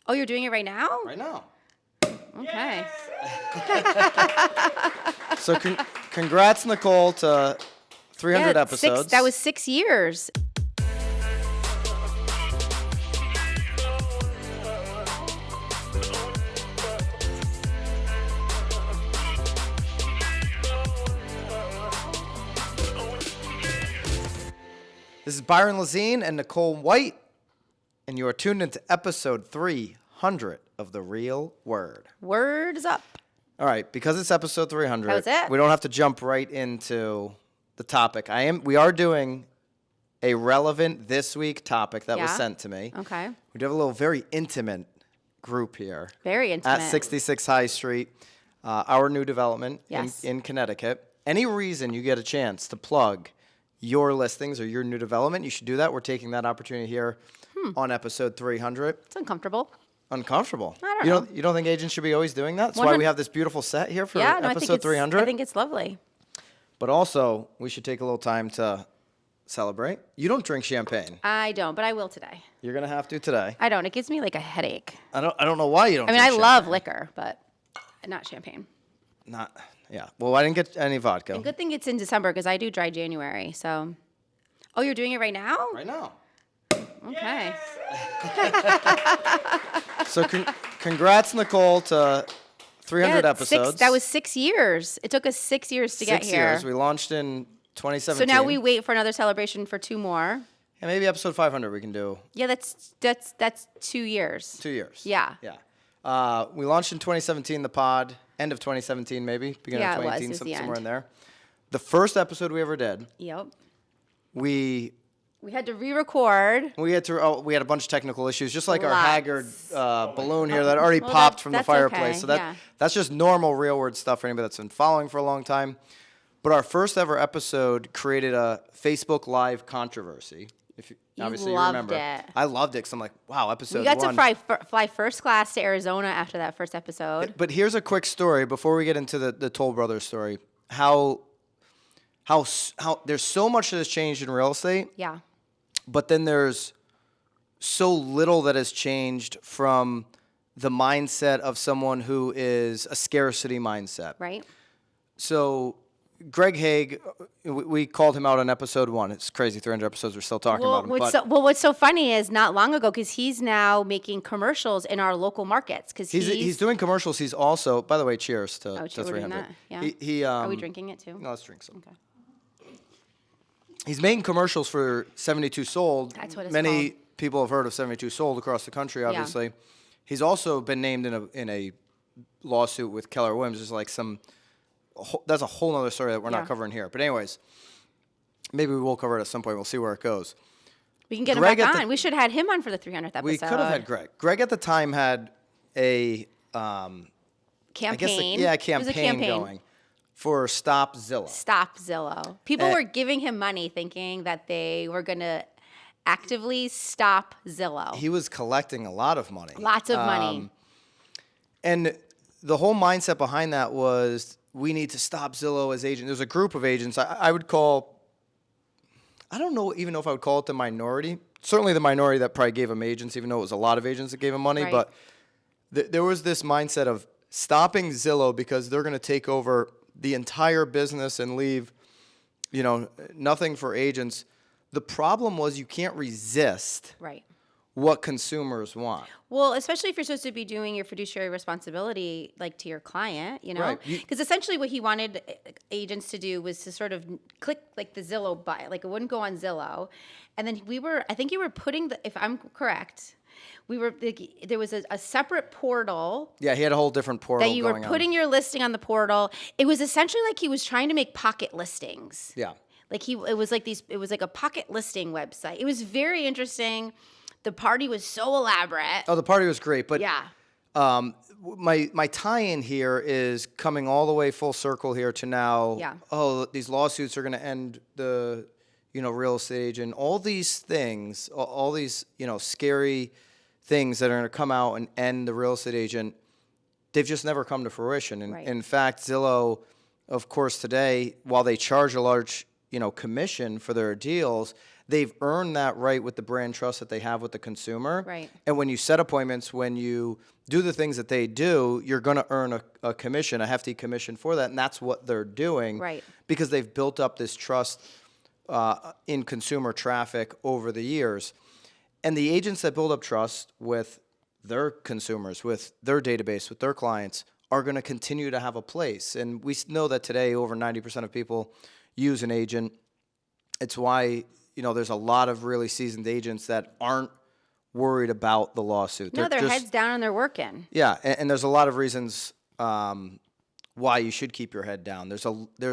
Oh, you're doing it right now? Right now. Okay. So congrats, Nicole, to 300 Yeah, episodes. That was 6 years. This is Byron Lazine and Nicole White, and you are tuned into episode 300 of The Real Word. Words up. All right, because it's episode 300, That was it? we don't have to jump right into the topic. We are doing a relevant this week topic that was sent to me. Okay. We do have a little very intimate group here. Very intimate. At 66 High Street, our new development Yes. in Connecticut. Any reason you get a chance to plug your listings or your new development, you should do that. We're taking that opportunity here on episode 300. It's uncomfortable. Uncomfortable. I don't know. You don't think agents should be always doing that? That's why we have this beautiful set here for episode 300. I think it's lovely. But also, we should take a little time to celebrate. You don't drink champagne. I don't, but I will today. You're gonna have to today. I don't. It gives me like a headache. I don't know why you don't. I mean, drink I champagne. love liquor, but not champagne. Yeah. Well, I didn't get any vodka. And good thing it's in December because I do dry January. So, oh, you're doing it right now? Right now. Okay. So congrats, Nicole, to 300 episodes. That was 6 years. It took us 6 years to get 6 here. years. We launched in 2017. So now we wait for another celebration for 2 more. And maybe episode 500 we can do. Yeah, that's 2 years. 2 years. Yeah. Yeah. We launched in 2017, the pod. End of 2017, maybe. Beginning Yeah, of it was. 2018, It was the somewhere end. in there. The first episode we ever did, Yep. we We had to re-record. we had a bunch of technical issues, just like our Lots. Haggard balloon here that already Well, popped from the that's fireplace. okay, So yeah. that's just normal real word stuff for anybody that's been following for a long time. But our first ever episode created a Facebook Live controversy. If obviously you loved remember, it. I loved it because I'm like, wow, episode We got one. to fly first class to Arizona after that first episode. But here's a quick story before we get into the Toll Brothers story. How there's so much that has changed in real estate. Yeah. But then there's so little that has changed from the mindset of someone who is a scarcity mindset. Right. So Greg Haig, we called him out on episode 1. It's crazy, 300 episodes, we're still talking about him. What's so funny is not long ago, because he's now making commercials in our local markets. Because he's doing commercials. He's also, by the way, cheers to we're doing 300. that, yeah. Are we drinking it too? No, let's drink some. Okay. He's making commercials for 72 Sold. That's what it's Many called. people have heard of 72 Sold across the country, obviously. He's also been named in a lawsuit with Keller Williams. There's like that's a whole other story that we're not covering here. But anyways, maybe we will cover it at some point. We'll see where it goes. We can get Greg him back on. We should have had him on for the 300th episode. We could have had Greg. Greg at the time had a campaign. It was a campaign going for Stop Zillow. Stop Zillow. People were giving him money thinking that they were going to actively stop Zillow. He was collecting a lot of money. Lots of money. And the whole mindset behind that was we need to stop Zillow as agents. There's a group of agents I would call, I don't even know if I would call it the minority. Certainly the minority that probably gave him agents, even though it was a lot of agents that gave him money. Right. But there was this mindset of stopping Zillow because they're going to take over the entire business and leave, nothing for agents. The problem was you can't resist Right. what consumers want. Well, especially if you're supposed to be doing your fiduciary responsibility, like to your client, Right. Because essentially what he wanted agents to do was to sort of click like the Zillow buy, like it wouldn't go on Zillow. And then I think you were putting if I'm correct, there was a separate portal. Yeah, he had a whole different portal that you were putting your listing on the portal. It was essentially like he was trying to make pocket listings. Yeah. Like it was like a pocket listing website. It was very interesting. The party was so elaborate. Oh, the party was great, but Yeah. my tie-in here is coming all the way full circle here to now. Yeah. Oh, these lawsuits are going to end the real estate agent. All these things, all these scary things that are going to come out and end the real estate agent. They've just never come to fruition. And Right. in fact, Zillow, of course, today, while they charge a large commission for their deals, they've earned that right with the brand trust that they have with the consumer. Right. And when you set appointments, when you do the things that they do, you're going to earn a commission, a hefty commission for that. And that's what they're doing. Right. Because they've built up this trust in consumer traffic over the years. And the agents that build up trust with their consumers, with their database, with their clients, are going to continue to have a place. And we know that today over 90% of people use an agent. It's why, there's a lot of really seasoned agents that aren't worried about the lawsuit. No, their heads down and they're working. Yeah, and there's a lot of reasons why you should keep your head down. There's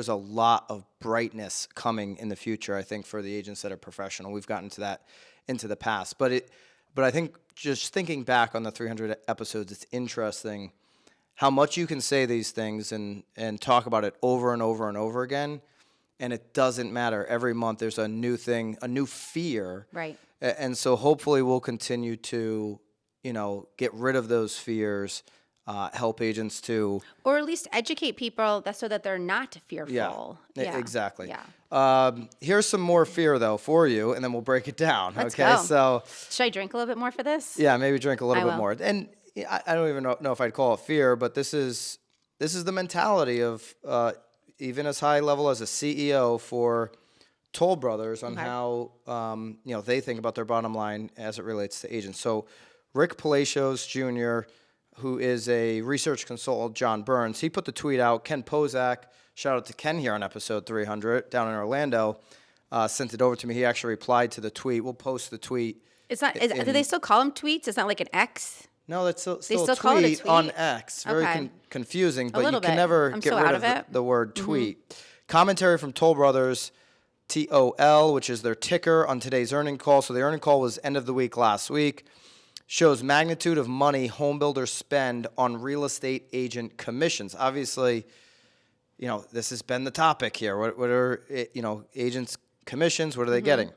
a lot of brightness coming in the future, I think, for the agents that are professional. We've gotten to that into the past. But I think just thinking back on the 300 episodes, it's interesting how much you can say these things and talk about it over and over and over again, and it doesn't matter. Every month there's a new thing, a new fear. Right. And so hopefully we'll continue to, get rid of those fears, help agents to... Or at least educate people so that they're not fearful. Yeah. Exactly. Yeah. Here's some more fear, though, for you, and then we'll break it down. Let's okay? go. So... Should I drink a little bit more for this? Yeah, maybe drink a little bit will. more. And I don't even know if I'd call it fear, but this is the mentality of even as high level as a CEO for Toll Brothers on how they think about their bottom line as it relates to agents. So Rick Palacios Jr., who is a research consultant, John Burns, he put the tweet out. Ken Pozek, shout out to Ken here on episode 300 down in Orlando, sent it over to me. He actually replied to the tweet. We'll post the tweet. It's not. Do they still call them tweets? It's not like an X. No, that's still still a call it a tweet tweet? on X. Very Okay. confusing, but you little can bit. never I'm get so rid out of of it. the word tweet. Commentary from Toll Brothers, TOL, which is their ticker on today's earning call. So the earning call was end of the week last week. Shows magnitude of money home builders spend on real estate agent commissions. Obviously, this has been the topic here. What are, agents' commissions? What are they getting?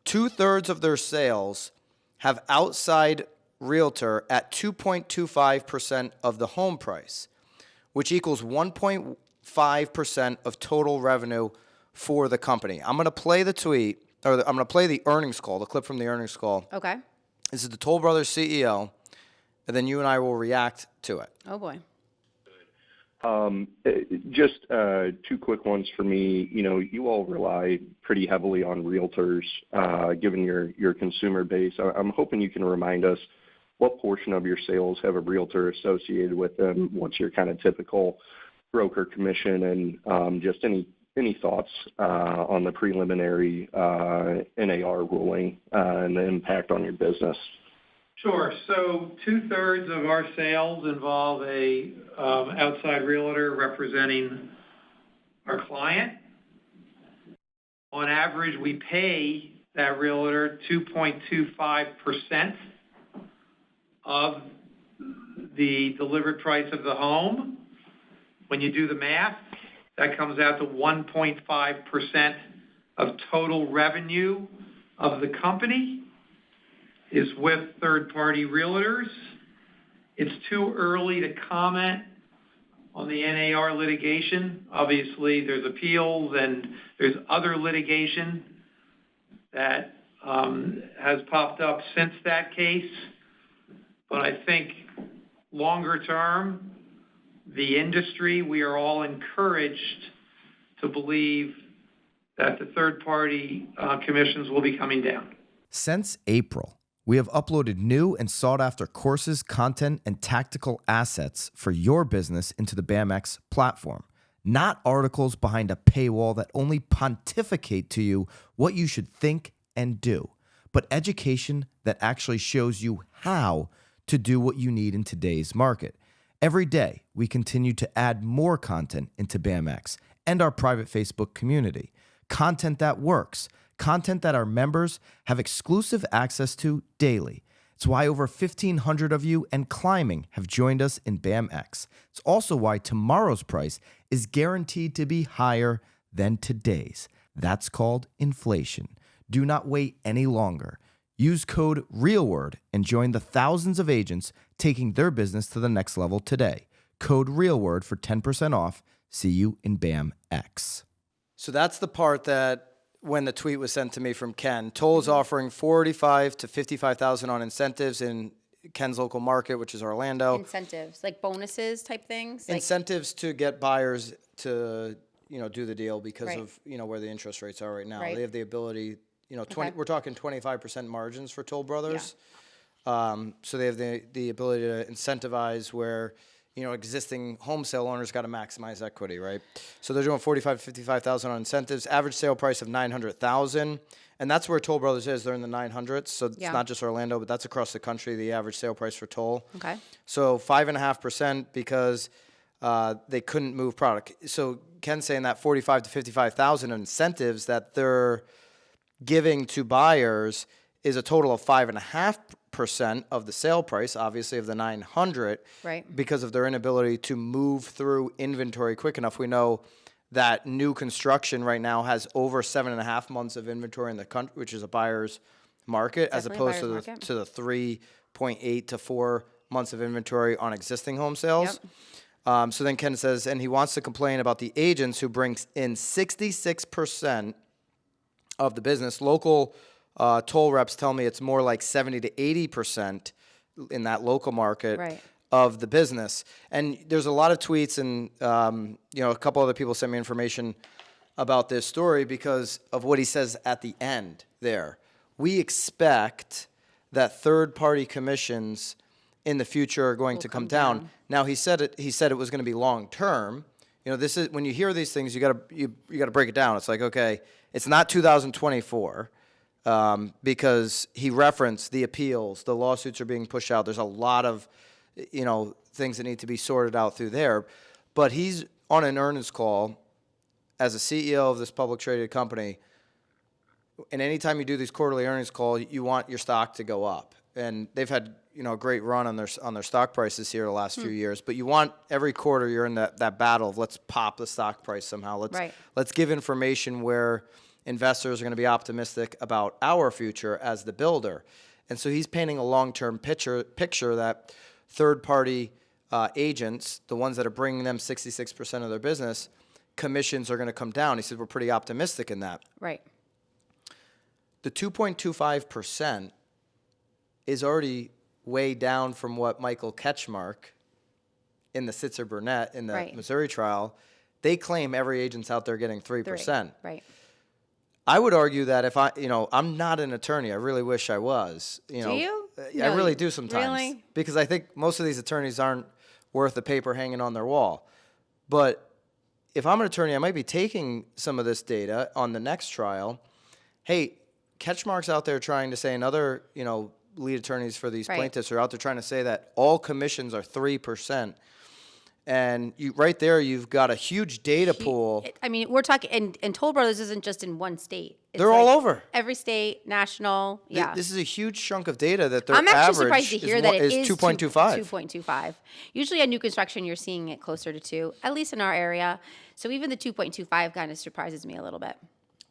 2/3 of their sales have outside realtor at 2.25% of the home price, which equals 1.5% of total revenue for the company. I'm going to play the tweet, or I'm going to play the earnings call, the clip from the earnings call. Okay. This is the Toll Brothers CEO, and then you and I will react to it. Oh boy. Just two quick ones for me. You all rely pretty heavily on realtors, given your consumer base. I'm hoping you can remind us what portion of your sales have a realtor associated with them. What's your kind of typical broker commission, and just any thoughts on the preliminary NAR ruling and the impact on your business? Sure. So 2/3 of our sales involve a outside realtor representing our client. On average, we pay that realtor 2.25% of the delivered price of the home. When you do the math, that comes out to 1.5% of total revenue of the company is with third-party realtors. It's too early to comment on the NAR litigation. Obviously, there's appeals and there's other litigation that has popped up since that case. But I think longer term, the industry, we are all encouraged to believe that the third-party commissions will be coming down. Since April, we have uploaded new and sought-after courses, content, and tactical assets for your business into the BAMX platform, not articles behind a paywall that only pontificate to you what you should think and do, but education that actually shows you how to do what you need in today's market. Every day, we continue to add more content into BAMX and our private Facebook community, content that works, content that our members have exclusive access to daily. It's why over 1,500 of you and climbing have joined us in BAMX. It's also why tomorrow's price is guaranteed to be higher than today's. That's called inflation. Do not wait any longer. Use code REALWORD and join the thousands of agents taking their business to the next level today. Code REALWORD for 10% off. See you in BAMX. So that's the part that when the tweet was sent to me from Ken. Toll is offering 45 to 55,000 on incentives in Ken's local market, which is Orlando. Incentives, like bonuses type things? Like, Incentives to get buyers to, do the deal because Right. of, where the interest rates are right now. Right. They have the ability, Okay. we're talking 25% margins for Toll Brothers. So they have the ability to incentivize where, existing home sale owners got to maximize equity, right? So they're doing 45 to 55,000 on incentives, average sale price of 900,000. And that's where Toll Brothers is. They're in the 900s. So it's Yeah. not just Orlando, but that's across the country, the average sale price for Toll. Okay. So 5.5% because they couldn't move product. So Ken's saying that 45 to 55,000 incentives that they're giving to buyers is a total of 5.5% of the sale price, obviously of the 900, Right. because of their inability to move through inventory quick enough. We know that new construction right now has over 7.5 months of inventory in the country, which is a buyer's market, as Definitely a opposed buyer's to market. the 3.8 to 4 months of inventory on existing home sales. So then Ken says, and he wants to complain about the agents who brings in 66% of the business. Local toll reps tell me it's more like 70 to 80% in that local market Right. of the business. And there's a lot of tweets and, a couple other people sent me information about this story because of what he says at the end there. We expect that third-party commissions in the future are going to come down. Now he said it was going to be long term. This is when you hear these things, you got to break it down. It's like, okay, it's not 2024. Because he referenced the appeals, the lawsuits are being pushed out. There's a lot of, things that need to be sorted out through there. But he's on an earnings call as a CEO of this public traded company. And anytime you do these quarterly earnings calls, you want your stock to go up. And they've had, a great run on their stock prices here the last few years. But you want every quarter you're in that battle of let's pop the stock price somehow. Let's give information where investors are going to be optimistic about our future as the builder. And so he's painting a long-term picture that third-party agents, the ones that are bringing them 66% of their business, commissions are going to come down. He said we're pretty optimistic in that. Right. The 2.25% is already way down from what Michael Ketchmark in the Sitzer-Burnett in the Right. Missouri trial, they claim every agent's out there getting 3%. Right. I would argue that if I'm not an attorney. I really wish I was. Do you? I No, really do sometimes. really? Because I think most of these attorneys aren't worth the paper hanging on their wall. But if I'm an attorney, I might be taking some of this data on the next trial. Hey, Ketchmark's out there trying to say, and other, lead attorneys for these Right. plaintiffs are out there trying to say that all commissions are 3%. And right there, you've got a huge data pool. I mean, we're talking, and Toll Brothers isn't just in one state. It's They're all over. Every state, national, yeah. This is a huge chunk of data that their I'm actually average surprised to hear that it is 2.25. 2.25. Usually on new construction, you're seeing it closer to 2, at least in our area. So even the 2.25 kind of surprises me a little bit.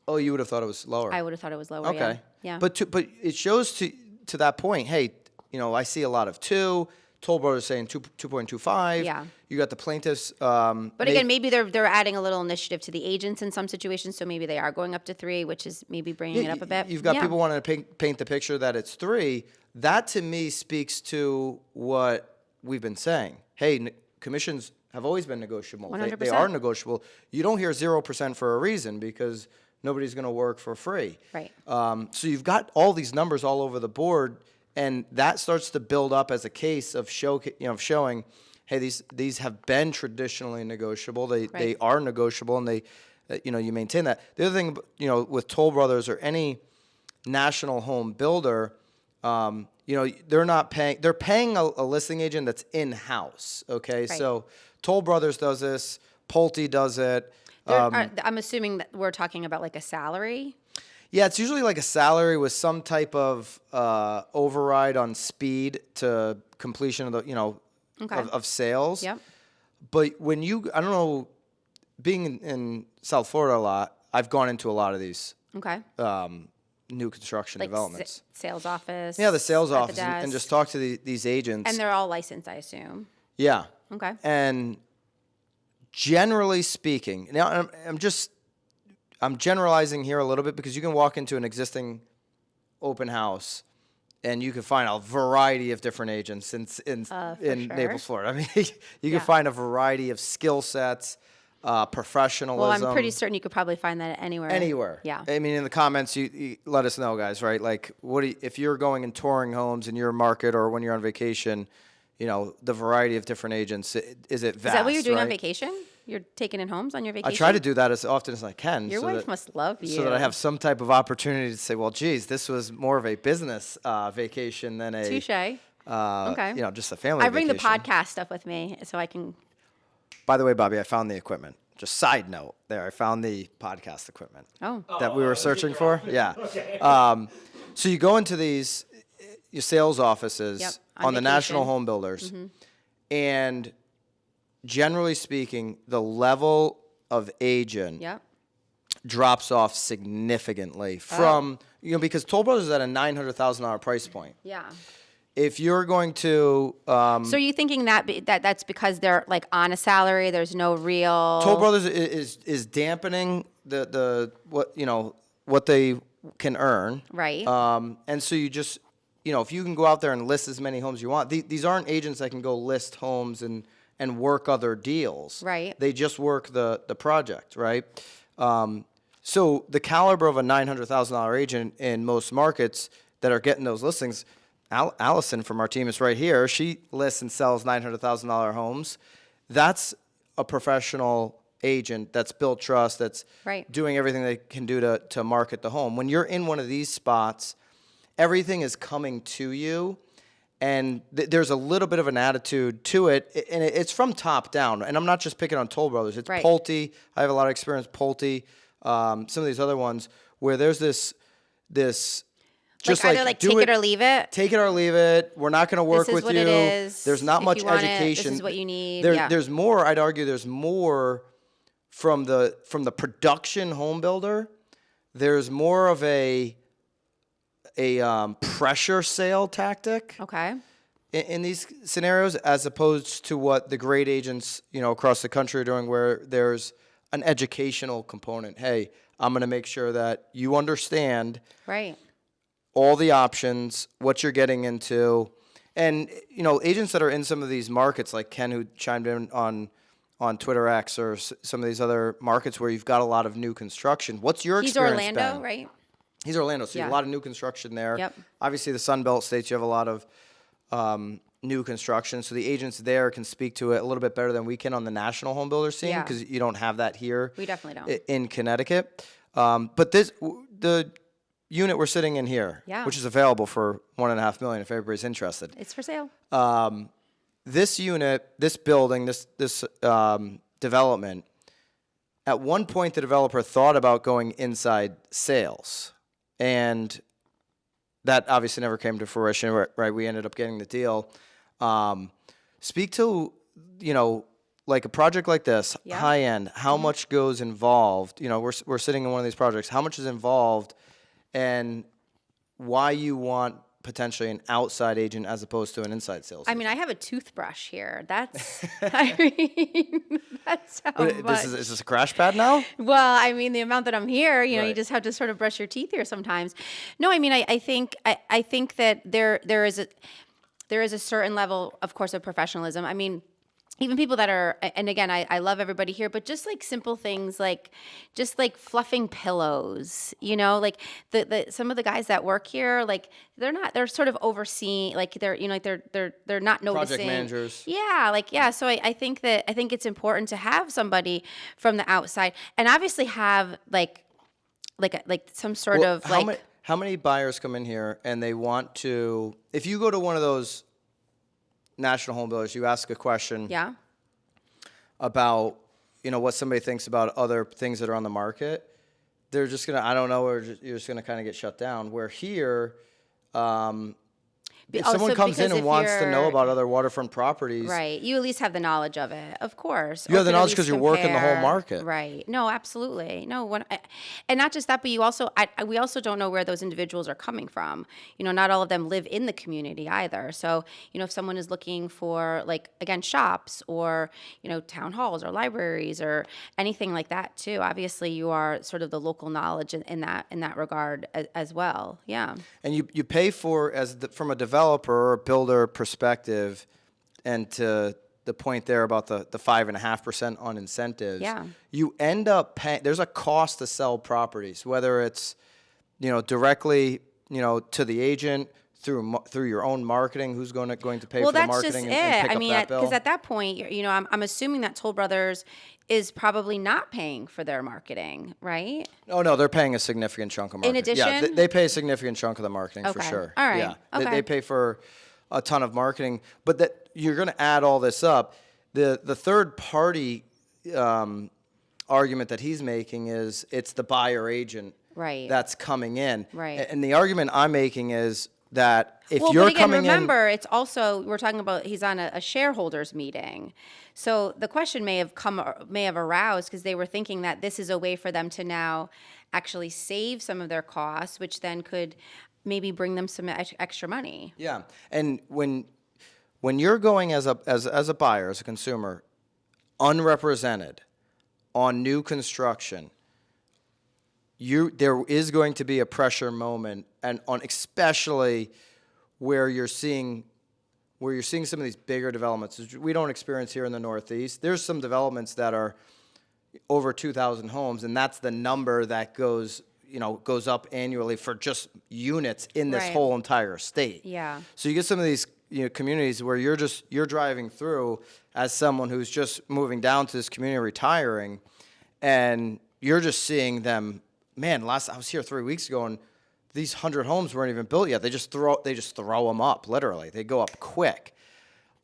Oh, you would have thought it was lower. I would have thought it was lower. Okay. Yeah. But it shows to that point. Hey, I see a lot of 2. Toll Brothers saying 2.25. Yeah. You got the plaintiffs. But again, maybe they're adding a little initiative to the agents in some situations, so maybe they are going up to 3, which is maybe bringing it up a bit. You've got Yeah. people wanting to paint the picture that it's 3. That to me speaks to what we've been saying. Hey, commissions have always been negotiable. They 100%. are negotiable. You don't hear 0% for a reason because nobody's going to work for free. Right. So you've got all these numbers all over the board, and that starts to build up as a case of showing, hey, these have been traditionally negotiable. They are negotiable, and they, you maintain that. The other thing, with Toll Brothers or any national home builder, they're not paying. They're paying a listing agent that's in house. Okay, Right. so Toll Brothers does this. Pulte does it. I'm assuming that we're talking about like a salary. Yeah, it's usually like a salary with some type of override on speed to completion of the of sales. Yep. But when I don't know, being in South Florida a lot, I've gone into a lot of these Okay. new construction Like developments. sales office. Yeah, the sales at the office, and just desk. talk to these agents. And they're all licensed, I assume. Yeah. Okay. And generally speaking, now I'm just I'm generalizing here a little bit because you can walk into an existing open house and you can find a variety of different agents in sure. Naples, Florida. I mean, you Yeah. can find a variety of skill sets, professionalism. Well, I'm pretty certain you could probably find that anywhere. Anywhere. Yeah. I mean, in the comments, you let us know, guys, right? Like, if you're going and touring homes in your market or when you're on vacation, the variety of different agents, is it vast, Is that what you're doing on right? vacation? You're taking in homes on your vacation? I try to do that as often as I can. Your so wife that- must love you. So that I have some type of opportunity to say, well, geez, this was more of a business vacation than a Touche. Okay. just a family I bring the vacation. podcast stuff with me so I can. By the way, Bobby, I found the equipment. Just side note there, I found the podcast equipment that we were searching for. Yeah. So you go into your sales offices Yep, on the vacation. national home builders, and generally speaking, the level of agent Yep. drops off significantly from, because Toll Brothers is at a $900,000 price point. Yeah. If you're going to, So are you thinking that's because they're like on a salary? There's no real. Toll Brothers is dampening what they can earn. Right. And so you just, if you can go out there and list as many homes you want, these aren't agents that can go list homes and work other deals. Right. They just work the project, right? So the caliber of a $900,000 agent in most markets that are getting those listings, Allison from our team is right here. She lists and sells $900,000 homes. That's a professional agent that's built trust, that's Right. doing everything they can do to market the home. When you're in one of these spots, everything is coming to you, and there's a little bit of an attitude to it, and it's from top down. And I'm not just picking on Toll Brothers. It's Right. Pulte. I have a lot of experience with Pulte. Some of these other ones where there's this just either like do take it or leave it. Take it or leave it. We're not going to work This is with what you. it is. There's not If much you want it, education. this is what you need. There's more. I'd argue there's more from the production home builder. There's more of a pressure sale tactic Okay. in these scenarios, as opposed to what the great agents across the country are doing, where there's an educational component. Hey, I'm going to make sure that you understand Right. all the options, what you're getting into. And, agents that are in some of these markets, like Ken, who chimed in on Twitter X, or some of these other markets where you've got a lot of new construction. What's your He's experience Orlando, been? right? He's Orlando, so you have a Yeah. lot of new construction there. Yep. Obviously, the Sun Belt states, you have a lot of new construction, so the agents there can speak to it a little bit better than we can on the national home builder scene, Yeah. because you don't have that here. We definitely don't. In Connecticut. But the unit we're sitting in here, Yeah. which is available for $1.5 million if everybody's interested. It's for sale. This unit, this building, this development, at one point the developer thought about going inside sales, and that obviously never came to fruition. Right, we ended up getting the deal. Speak to, like a project like this, Yeah. high end. How much goes involved? We're sitting in one of these projects. How much is involved, and why you want potentially an outside agent as opposed to an inside sales? I mean, I have a toothbrush here. That's, that's how agent? much. Is this a crash pad now? Well, I mean, the amount that I'm here, you Right. just have to sort of brush your teeth here sometimes. No, I mean, I think that there is a certain level, of course, of professionalism. I mean, even people that are, and again, I love everybody here, but just like simple things, like just like fluffing pillows, like some of the guys that work here, like they're sort of overseeing, like they're not noticing. Project managers. Yeah. So I think it's important to have somebody from the outside, and obviously have like some sort Well, of like. how many buyers come in here and they want to, if you go to one of those national home builders, you ask a question Yeah. about, what somebody thinks about other things that are on the market, they're just going to, I don't know, or you're just going to kind of get shut down. Where here, Be- If someone also comes in because and if wants to know you're- about other waterfront properties, Right. You at least have the knowledge of it, of course. You Or have the could at knowledge least 'cause you're working the whole compare. market. Right. No, absolutely. No, and not just that, but you also, we also don't know where those individuals are coming from. Not all of them live in the community either. So, if someone is looking for, like, again, shops or, town halls or libraries or anything like that too, obviously you are sort of the local knowledge in that regard as well. Yeah. and you pay for from a developer or a builder perspective, and to the point there about the 5.5% on incentives, Yeah. you end up paying. There's a cost to sell properties, whether it's directly to the agent through your own marketing. Who's going to pay Well, for the that's marketing just and it. pick I up mean, that bill? because at that point, I'm assuming that Toll Brothers is probably not paying for their marketing, right? Oh no, they're paying a significant chunk of marketing. Yeah, addition? they pay a significant chunk of the marketing for Okay. sure. All right. Yeah, Okay. they pay for a ton of marketing, but that you're going to add all this up. The third party argument that he's making is it's the buyer agent Right. that's coming in. Right. And the argument I'm making is that if Well, you're but again, coming remember, it's also, we're talking about, he's on a shareholders meeting. So the question may have aroused because they were thinking that this is a way for them to now actually save some of their costs, which then could maybe bring them some extra money. Yeah, and when you're going as a buyer, as a consumer, unrepresented on new construction, there is going to be a pressure moment, and on especially where you're seeing some of these bigger developments, which we don't experience here in the Northeast. There's some developments that are over 2,000 homes, and that's the number that goes up annually for just units in this Right. whole entire state. Yeah. So you get some of these communities where you're driving through as someone who's just moving down to this community, retiring, and you're just seeing them. Man, I was here 3 weeks ago, and these 100 homes weren't even built yet. They just throw them up, literally. They go up quick.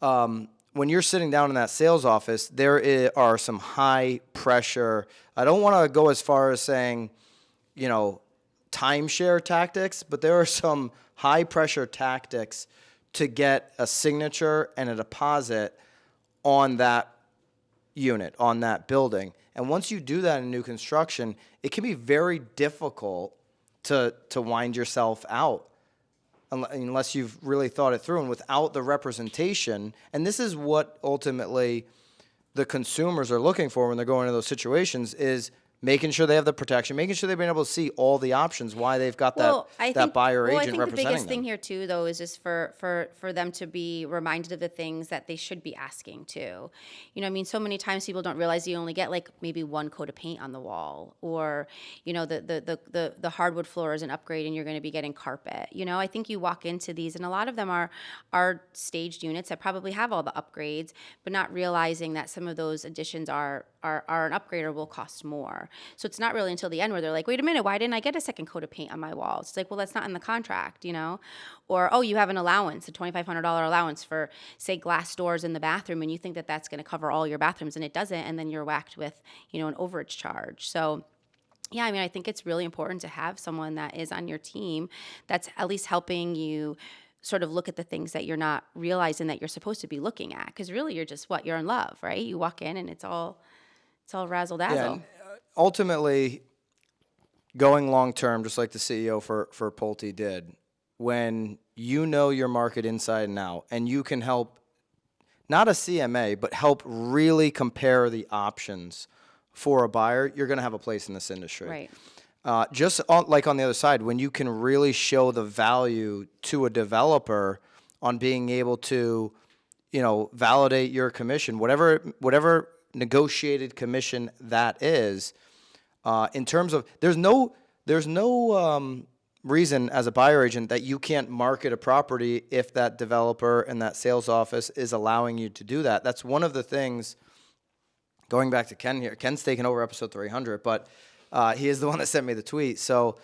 When you're sitting down in that sales office, there are some high pressure. I don't want to go as far as saying, timeshare tactics, but there are some high pressure tactics to get a signature and a deposit on that unit, on that building. And once you do that in new construction, it can be very difficult to wind yourself out unless you've really thought it through. And without the representation, and this is what ultimately the consumers are looking for when they're going into those situations, is making sure they have the protection, making sure they've been able to see all the options, why they've got that buyer agent I think the representing biggest them. thing here too, though, is just for them to be reminded of the things that they should be asking too. So many times people don't realize you only get like maybe one coat of paint on the wall, or the hardwood floor is an upgrade and you're going to be getting carpet. I think you walk into these, and a lot of them are staged units that probably have all the upgrades, but not realizing that some of those additions are an upgrade or will cost more. So it's not really until the end where they're like, wait a minute, why didn't I get a second coat of paint on my walls? It's like, well, that's not in the contract, Or, oh, you have an allowance, a $2,500 allowance for, say, glass doors in the bathroom, and you think that that's going to cover all your bathrooms, and it doesn't, and then you're whacked with, an overage charge. So yeah, I think it's really important to have someone that is on your team that's at least helping you sort of look at the things that you're not realizing that you're supposed to be looking at. Because really, you're just you're in love, right? You walk in and it's all razzle dazzle. Yeah, and ultimately, going long term, just like the CEO for Pulte did, when you know your market inside and out, and you can help, not a CMA, but help really compare the options for a buyer, you're going to have a place in this industry. Right. Like on the other side, when you can really show the value to a developer on being able to, validate your commission, whatever negotiated commission that is, in terms of there's no reason as a buyer agent that you can't market a property if that developer and that sales office is allowing you to do that. That's one of the things. Going back to Ken here, Ken's taken over episode 300, but he is the one that sent me the tweet. So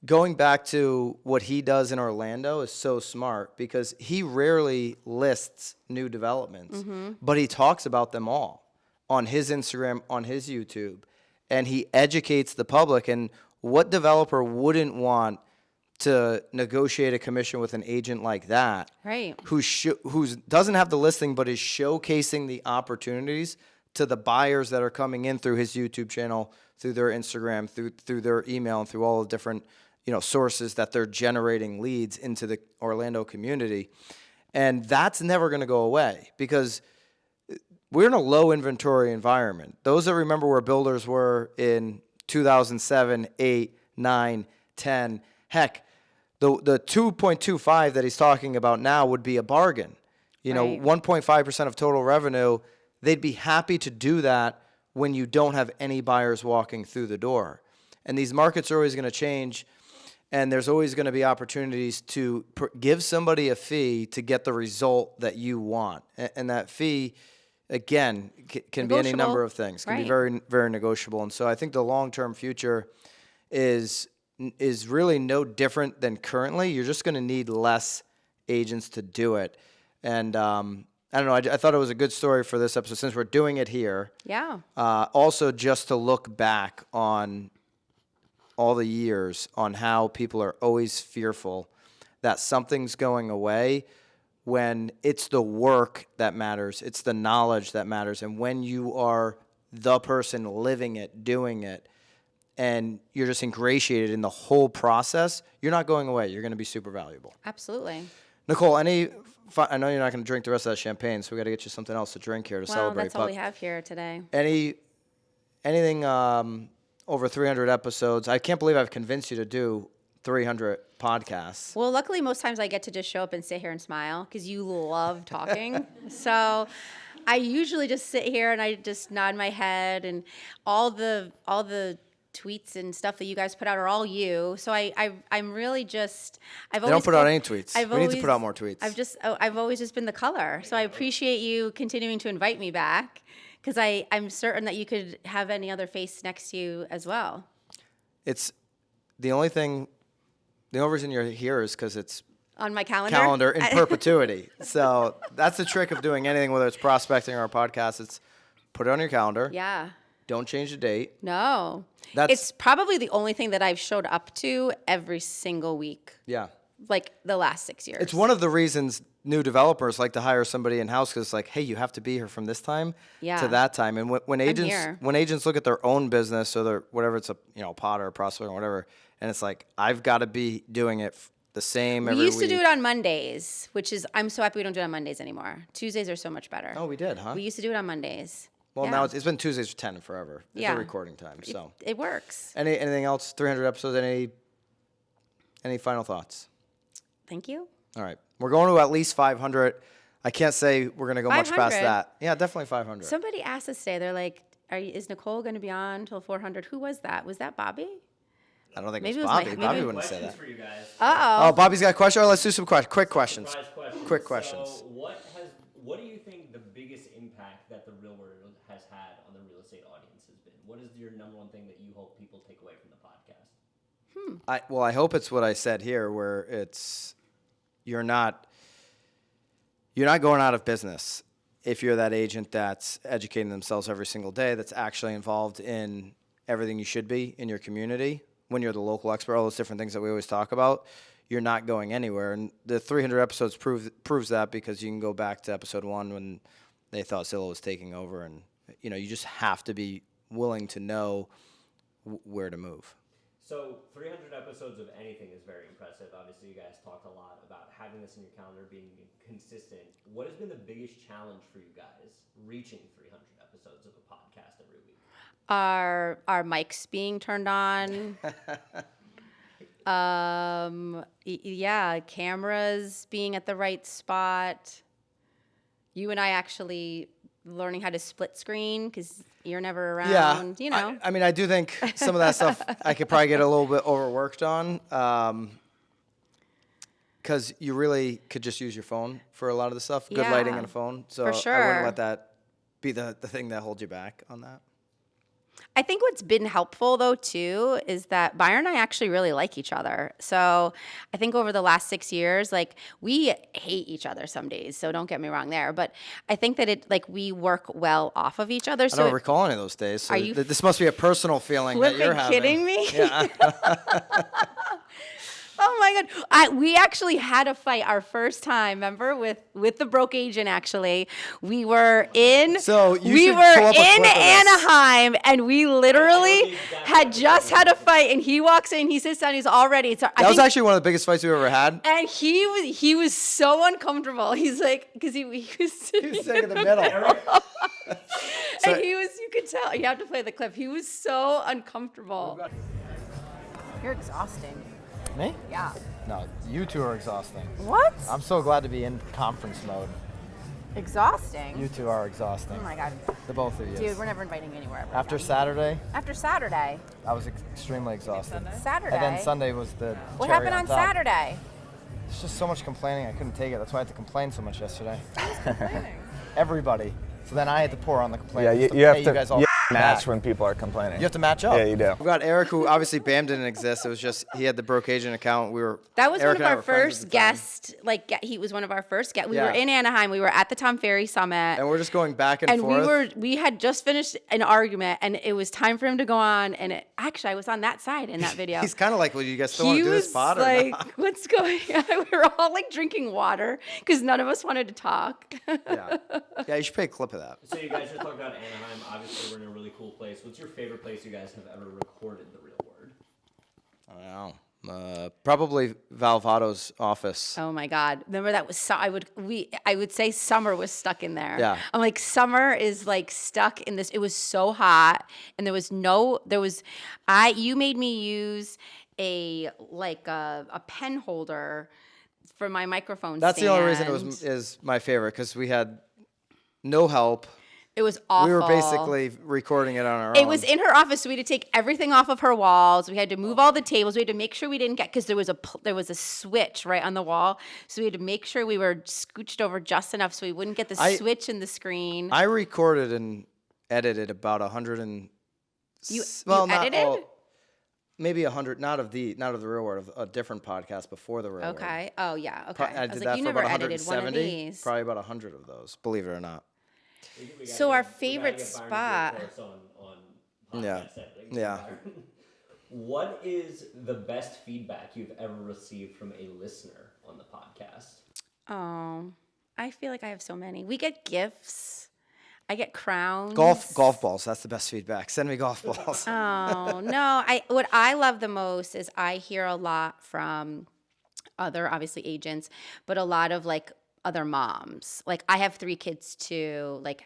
going back to what he does in Orlando is so smart, because he rarely lists new developments, but he talks about them all on his Instagram, on his YouTube, and he educates the public. And what developer wouldn't want to negotiate a commission with an agent like that, Right. who's doesn't have the listing but is showcasing the opportunities to the buyers that are coming in through his YouTube channel, through their Instagram, through their email, and through all the different sources that they're generating leads into the Orlando community. And that's never going to go away because we're in a low inventory environment. Those that remember where builders were in 2007, 8, 9, 10, heck, the 2.25 that he's talking about now would be a bargain. Right. 1.5% of total revenue, they'd be happy to do that when you don't have any buyers walking through the door. And these markets are always going to change, and there's always going to be opportunities to give somebody a fee to get the result that you want. And that fee, again, can be any Negotiable. number of things. Can be Right. very, very negotiable. And so I think the long-term future is really no different than currently. You're just going to need less agents to do it. And I don't know. I thought it was a good story for this episode since we're doing it here. Yeah. Also, just to look back on all the years on how people are always fearful that something's going away when it's the work that matters, it's the knowledge that matters. And when you are the person living it, doing it, and you're just ingratiated in the whole process, you're not going away. You're going to be super valuable. Absolutely. Nicole, I know you're not going to drink the rest of that champagne, so we got to get you something else to drink here to Well, celebrate. that's all we have here today. Anything over 300 episodes? I can't believe I've convinced you to do 300 podcasts. Well, luckily, most times I get to just show up and sit here and smile because you love talking. So I usually just sit here and I just nod my head, and all the tweets and stuff that you guys put out are all you. So I'm really just They don't put out any tweets. We need to put out more tweets. I've always just been the color. So I appreciate you continuing to invite me back because I'm certain that you could have any other face next to you as well. It's the only reason you're here is because it's On my calendar? in perpetuity. So that's the trick of doing anything, whether it's prospecting or a podcast. It's put it on your calendar. Yeah. Don't change the date. No. That's- It's probably the only thing that I've showed up to every single week, Yeah. like the last 6 years. It's one of the reasons new developers like to hire somebody in-house because it's like, hey, you have to be here from this time Yeah. to that time. And when here. agents look at their own business or their whatever, it's a pod or a prospect or whatever, and it's like, I've got to be doing it the same every We used week. to do it on Mondays, which is, I'm so happy we don't do it on Mondays anymore. Tuesdays are so much better. Oh, we did, huh? We used to do it on Mondays. Well, Yeah. now it's been Tuesdays for 10 forever. It's Yeah. a recording time, so. It works. Anything else? 300 episodes. Any final thoughts? Thank you. All right, we're going to at least 500. I can't say we're going to go much past 500? that. Yeah, definitely 500. Somebody asked us today, they're like, is Nicole going to be on until 400? Who was that? Was that Bobby? I don't think Maybe it it was was my- Bobby. maybe- Bobby wouldn't say Questions that. for you guys. Uh-oh. Oh, Bobby's got a question. Let's do some quick questions. Surprise questions. Quick questions. So what do you think the biggest impact that the real world has had on the real estate audience has been? What is your number one thing that you hope people take away from the podcast? I hope it's what I said here, where it's you're not going out of business if you're that agent that's educating themselves every single day, that's actually involved in everything you should be in your community. When you're the local expert, all those different things that we always talk about, you're not going anywhere. And the 300 episodes proves that, because you can go back to episode 1 when they thought Zillow was taking over, and you just have to be willing to know where to move. So 300 episodes of anything is very impressive. Obviously, you guys talked a lot about having this in your calendar, being consistent. What has been the biggest challenge for you guys reaching 300 episodes of a podcast every week? Our mics being turned on. Yeah, cameras being at the right spot. You and I actually learning how to split screen because you're never around. I mean, I do think some of that stuff I could probably get a little bit overworked on, because you really could just use your phone for a lot of the stuff. Good lighting Yeah, and a phone. So for I sure. wouldn't let that be the thing that holds you back on that. I think what's been helpful, though, too, is that Byron and I actually really like each other. So I think over the last 6 years, we hate each other some days. So don't get me wrong there. But I think that we work well off of each other. I So don't recall any of those days. So Are you this must be a personal feeling that you're flipping having. kidding me? Yeah. Oh my God. We actually had a fight our first time, remember, with the broke agent actually. We were in So you we should were pull up a in clip of this. Anaheim and we literally exact had just had a fight and he walks in, he sits down, he's all ready. That was actually one of the biggest fights we've ever had. and he was so uncomfortable. He's like, because he was sitting He was sitting in the middle. and he was, you could tell, you have to play the clip. He was so uncomfortable. You're exhausting. Me? Yeah. No, you two are exhausting. What? I'm so glad to be in conference mode. Exhausting? You two are exhausting. Oh my God. The both of you. Dude, we're never inviting you anywhere ever After again. Saturday, After Saturday. I was extremely exhausted. Saturday? And then Sunday was the What cherry happened on top. Saturday? It's just so much complaining. I couldn't take it. That's why I had to complain so much yesterday. Everybody. So then I had to pour on the complaint. Yeah, just you have pay to you guys all match back. when people are complaining. You have to match up. Yeah, you do. We got Eric, who obviously BAM didn't exist. It was just he had the broke agent account. We were That was Eric one and I of our were friends at first the time. guests. He was one of our first guests. We Yeah. were in Anaheim. We were at the Tom Ferry Summit. And we're just going back and And forth. we had just finished an argument, and it was time for him to go on. And actually, I was on that side in that video. He's kind of like, well, you guys still He want to do was this pod or like, not? "What's going on?" We were all like drinking water because none of us wanted to talk. Yeah. Yeah, you should play a clip of that. So you guys just talked about Anaheim. Obviously, we're in a really cool place. What's your favorite place you guys have ever recorded the real word? I don't know. Probably Valvado's office. Oh my God! Remember that was I would say Summer was stuck in there. Yeah. I'm like, Summer is like stuck in this. It was so hot, and you made me use a pen holder for my microphone. That's the only reason it stand. is my favorite because we had no help. It was awful. We were basically recording it on our own. It was in her office, so we had to take everything off of her walls. We had to move all the tables. We had to make sure we didn't get because there was a switch right on the wall, so we had to make sure we were scooched over just enough so we wouldn't get the switch in the screen. I recorded and edited about 100 and You not edited? all, maybe 100, not of the real word, of a different podcast before the real word. Okay. Oh yeah. Okay. I I did was that like, you for never about edited one of 170. these. Probably about 100 of those. Believe it or not. So our We gotta favorite get Byron to do a spot. course on Yeah. podcast editing. Yeah. What is the best feedback you've ever received from a listener on the podcast? Oh, I feel like I have so many. We get gifts. I get crowns. Golf balls. That's the best feedback. Send me golf balls. Oh no! What I love the most is I hear a lot from other obviously agents, but a lot of like other moms. Like I have 3 kids too. Like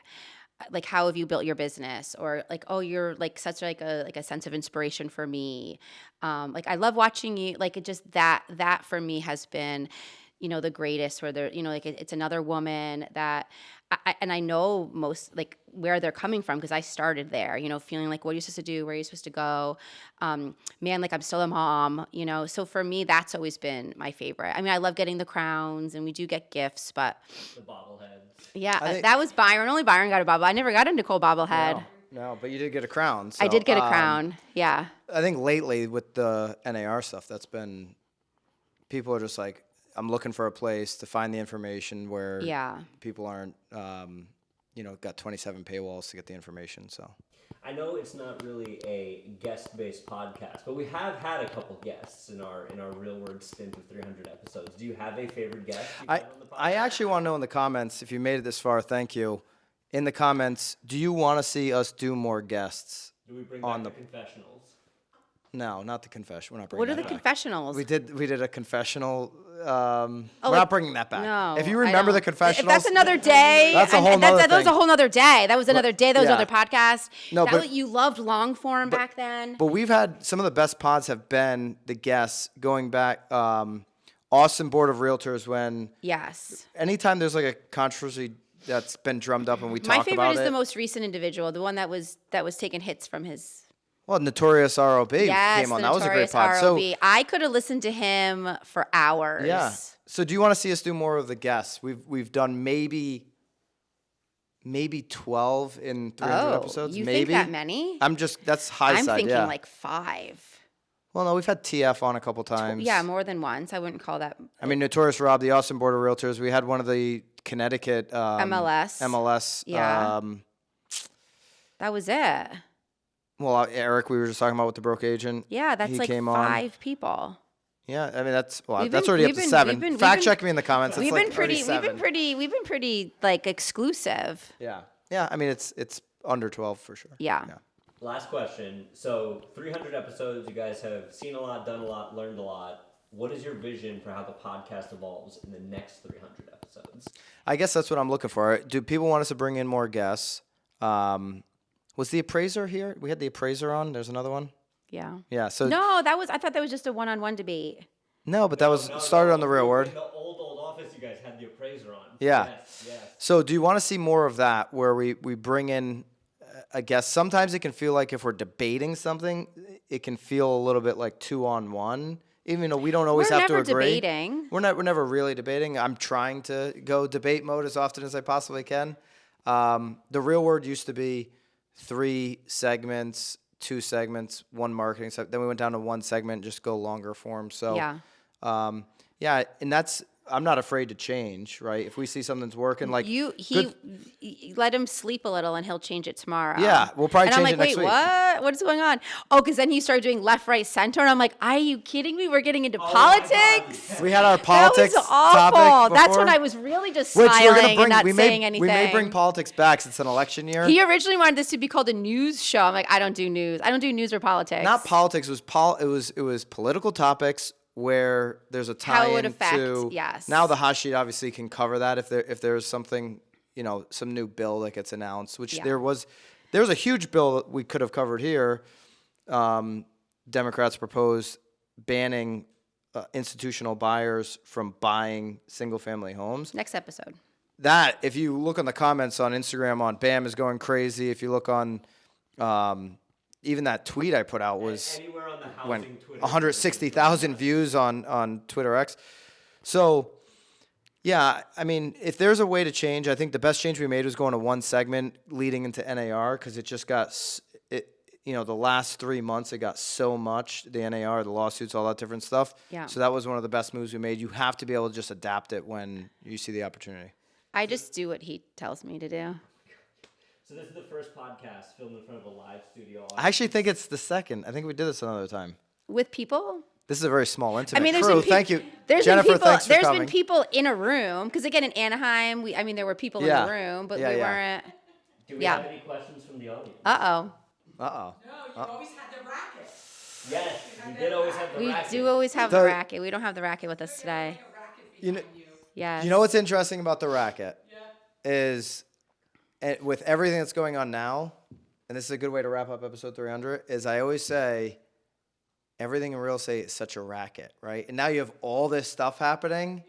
how have you built your business? Or like, oh, you're like such like a sense of inspiration for me. Like I love watching you. Like it just that for me has been, the greatest. Where they're like it's another woman that. I know most like where they're coming from because I started there, feeling like what are you supposed to do? Where are you supposed to go? Man, like I'm still a mom, So for me, that's always been my favorite. I mean, I love getting the crowns and we do get gifts, but The bobbleheads. yeah, I think- that was Byron. Only Byron got a bobble. I never got a Nicole bobblehead. No, but you did get a crown. I so, did get a crown. Yeah. I think lately with the NAR stuff, that's been people are just like, I'm looking for a place to find the information where Yeah. people aren't, got 27 paywalls to get the information. So I know it's not really a guest-based podcast, but we have had a couple guests in our real word stint of 300 episodes. Do you have a favorite guest you've had on the podcast? I actually want to know in the comments, if you made it this far, thank you. In the comments, do you want to see us do more guests? Do we bring on back the- the confessionals? No, not the confession. We're not bringing What are that the back. confessionals? We did a confessional. We're like- not bringing that back. No. If you I remember the don't. confessionals, If that's another day. That's a and- whole and that's- nother That was a thing. whole nother day. That was another day. That was yeah. another podcast. No, that but- what you loved long form back then. But we've had some of the best pods have been the guests going back. Austin Board of Realtors when Yes. anytime there's like a controversy that's been drummed up and we My talk favorite about is it. the most recent individual, the one that was taking hits from his. Well, Notorious ROB Yes, came on. the That was a great Notorious pod. ROB. I could have listened to him for hours. Yeah. So do you want to see us do more of the guests? We've done maybe 12 in 300 episodes. You maybe think that many? That's high I'm side. thinking Yeah. like 5. Well, no, we've had TF on a couple times. Yeah, more than once. I wouldn't call that. I mean, Notorious Rob, the Austin Board of Realtors. We had one of the Connecticut MLS. Yeah. That was it. Well, Eric, we were just talking about with the broke agent. Yeah, that's he like came 5 people. Yeah, I mean that's We've that's been- already up we've to been- 7. we've been- Fact we've check been- me in the comments. It's We've like been pretty. already We've 7. been pretty like exclusive. Yeah. Yeah, I mean it's under 12 for sure. Yeah. Last question. So 300 episodes, you guys have seen a lot, done a lot, learned a lot. What is your vision for how the podcast evolves in the next 300 episodes? I guess that's what I'm looking for. Do people want us to bring in more guests? Was the appraiser here? We had the appraiser on. There's another one. Yeah. Yeah. So No, I thought that was just a one-on-one debate. no, but that was started on the real word. In the old office, you guys had the appraiser on. Yeah. Yes. So do you want to see more of that where we bring in a guest? Sometimes it can feel like if we're debating something, it can feel a little bit like 2-on-1, even though we don't always We're have to never agree. debating. We're never really debating. I'm trying to go debate mode as often as I possibly can. The real word used to be 3 segments, 2 segments, 1 marketing. So then we went down to 1 segment, just go longer form. So Yeah. yeah, and that's I'm not afraid to change, right? If we see something's working, like good- Let him sleep a little and he'll change it tomorrow. Yeah, we'll probably and I'm change like, it next wait, week. what? What is going on? Oh, because then he started doing left, right, center, and I'm like, are you kidding me? We're getting into my God, politics. we had our politics That was awful. topic That's before, when I was really just which we're smiling gonna bring. and not we saying may anything. we may bring politics back since it's an election year. He originally wanted this to be called a news show. I'm like, I don't do news. I don't do news or politics. Not politics. It was political topics where there's a How it tie would in affect, to. yes. Now the hot sheet obviously can cover that if there's something, some new bill that gets announced, which Yeah. there was a huge bill that we could have covered here. Democrats proposed banning institutional buyers from buying single family homes. Next episode. That, if you look on the comments on Instagram on BAM is going crazy. If you look on even that tweet I put out was Anywhere on the housing went Twitter. 160,000 views on Twitter X. So, yeah, I mean, if there's a way to change, I think the best change we made was going to 1 segment leading into NAR because it just got the last 3 months it got so much, the NAR, the lawsuits, all that different stuff. Yeah. So that was one of the best moves we made. You have to be able to just adapt it when you see the opportunity. I just do what he tells me to do. So this is the first podcast filmed in front of a live studio audience. I actually think it's the second. I think we did this another time. With people? This is a very small, intimate I mean, there's crew. been peop- Thank you, There's Jennifer. been people. Thanks for There's coming. been people in a room because again in Anaheim, there were people Yeah. in the room, but Yeah, we yeah. weren't. Do we Yeah. have any questions from the audience? Uh-oh. Uh-oh. No, you always had the racket. Yes, we did always have the We racket. do always have the The- racket. We don't have the racket with us today. A racket You know, behind you. Yes. you know what's interesting about the racket Yeah. is, with everything that's going on now, and this is a good way to wrap up episode 300, is I always say everything in real estate is such a racket, right? And now you have all this stuff happening,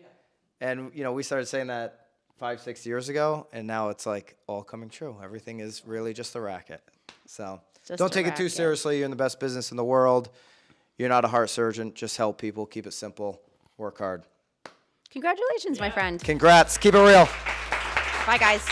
and we started saying that 5-6 years ago, and now it's like all coming true. Everything is really just a racket. So Just don't a take it too racket. seriously. You're in the best business in the world. You're not a heart surgeon. Just help people. Keep it simple. Work hard. Congratulations, my friend. Congrats. Keep it real. Bye, guys.